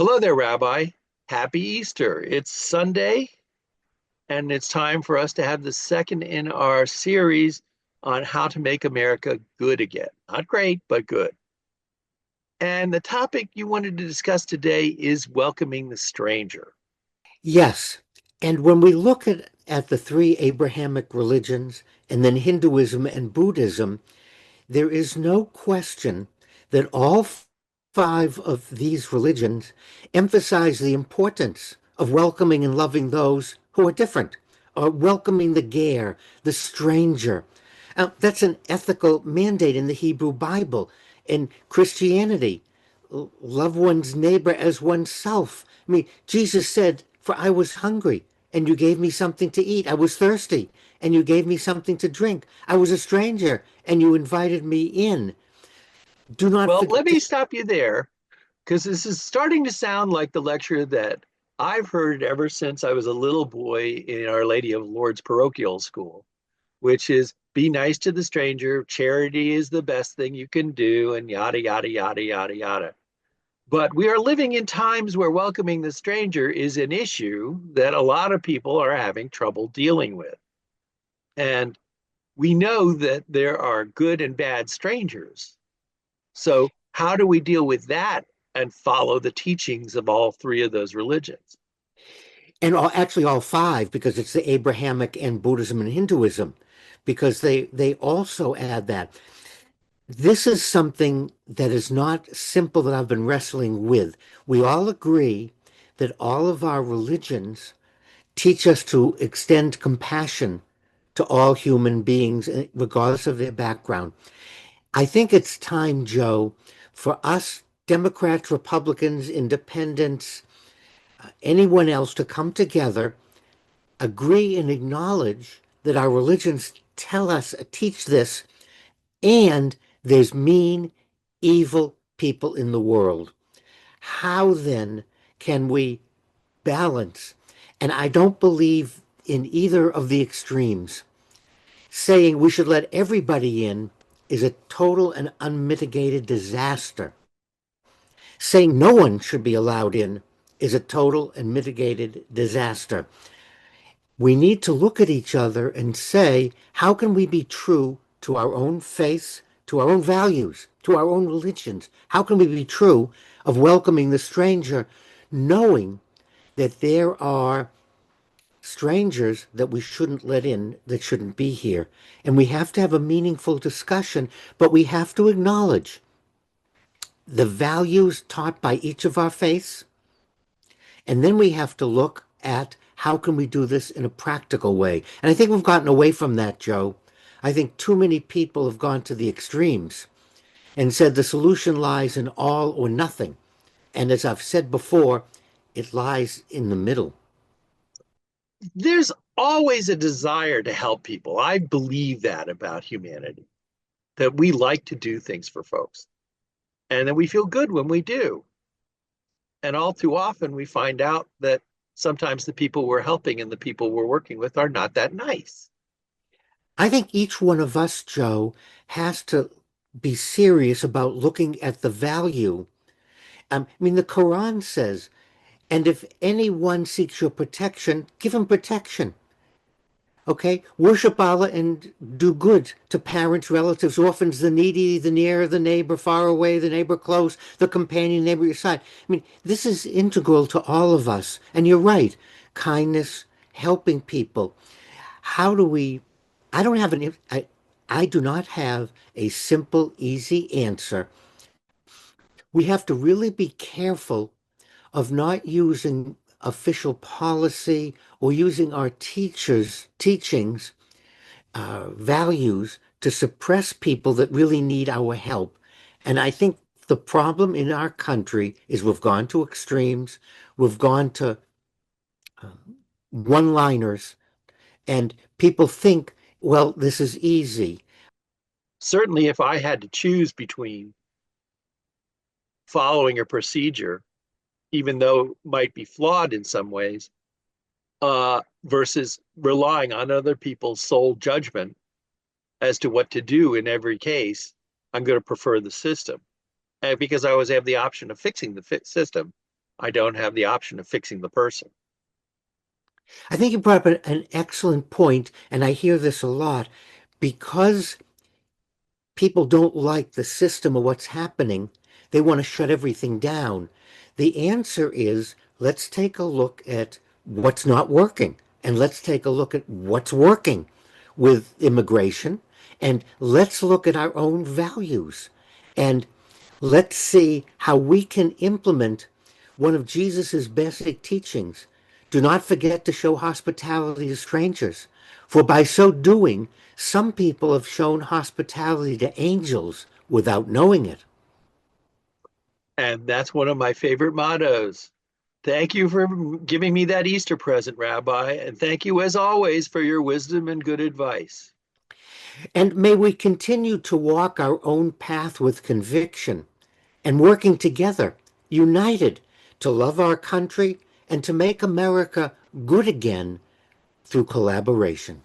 Hello there, Rabbi. Happy Easter. It's Sunday, and it's time for us to have the second in our series on how to make America good again. Not great, but good. And the topic you wanted to discuss today is welcoming the stranger. Yes. And when we look at the three Abrahamic religions and then Hinduism and Buddhism, there is no question that all five of these religions emphasize the importance of welcoming and loving those who are different, or welcoming the ger, the stranger. That's an ethical mandate in the Hebrew Bible. In Christianity, love one's neighbor as oneself. I mean, Jesus said, "For I was hungry, and you gave me something to eat. I was thirsty, and you gave me something to drink. I was a stranger, and you invited me in." Do not Well, let forget. me stop you there because this is starting to sound like the lecture that I've heard ever since I was a little boy in Our Lady of Lourdes parochial school, which is be nice to the stranger, charity is the best thing you can do, and yada, yada, yada, yada, yada. But we are living in times where welcoming the stranger is an issue that a lot of people are having trouble dealing with. And we know that there are good and bad strangers. So, how do we deal with that and follow the teachings of all three of those religions? And actually all five, because it's the Abrahamic and Buddhism and Hinduism, because they also add that. This is something that is not simple that I've been wrestling with. We all agree that all of our religions teach us to extend compassion to all human beings, regardless of their background. I think it's time, Joe, for us Democrats, Republicans, Independents, anyone else to come together, agree and acknowledge that our religions tell us, teach this, and there's mean, evil people in the world. How then can we balance? And I don't believe in either of the extremes. Saying we should let everybody in is a total and unmitigated disaster. Saying no one should be allowed in is a total and mitigated disaster. We need to look at each other and say, how can we be true to our own faiths, to our own values, to our own religions? How can we be true of welcoming the stranger, knowing that there are strangers that we shouldn't let in, that shouldn't be here? And we have to have a meaningful discussion, but we have to acknowledge the values taught by each of our faiths. And then we have to look at how can we do this in a practical way. And I think we've gotten away from that, Joe. I think too many people have gone to the extremes and said the solution lies in all or nothing. And as I've said before, it lies in the middle. There's always a desire to help people. I believe that about humanity, that we like to do things for folks and that we feel good when we do. And all too often, we find out that sometimes the people we're helping and the people we're working with are not that nice. I think each one of us, Joe, has to be serious about looking at the value. I mean, the Quran says, and if anyone seeks your protection, give him protection. Okay? Worship Allah and do good to parents, relatives, orphans, the needy, the near, the neighbor far away, the neighbor close, the companion, neighbor at your side. I mean, this is integral to all of us. And you're right. Kindness, helping people. How do we, I don't have I do not have a simple, easy answer. We have to really be careful of not using official policy or using our teachers' teachings values to suppress people that really need our help. And I think the problem in our country is we've gone to extremes, we've gone to one-liners, and people think, well, this is easy. Certainly, if I had to choose between following a procedure, even though it might be flawed in some ways, versus relying on other people's sole judgment as to what to do in every case, I'm going to prefer the system. And because I always have the option of fixing the system, I don't have the option of fixing the person. I think you brought up an excellent point, and I hear this a lot because people don't like the system of what's happening. They want to shut everything down. The answer is let's take a look at what's not working and let's take a look at what's working with immigration and let's look at our own values and let's see how we can implement one of Jesus's basic teachings. Do not forget to show hospitality to strangers, for by so doing, some people have shown hospitality to angels without knowing it. And that's one of my favorite mottos. Thank you for giving me that Easter present, Rabbi. And thank you, as always, for your wisdom and good advice. And may we continue to walk our own path with conviction and working together, united, to love our country and to make America good again through collaboration.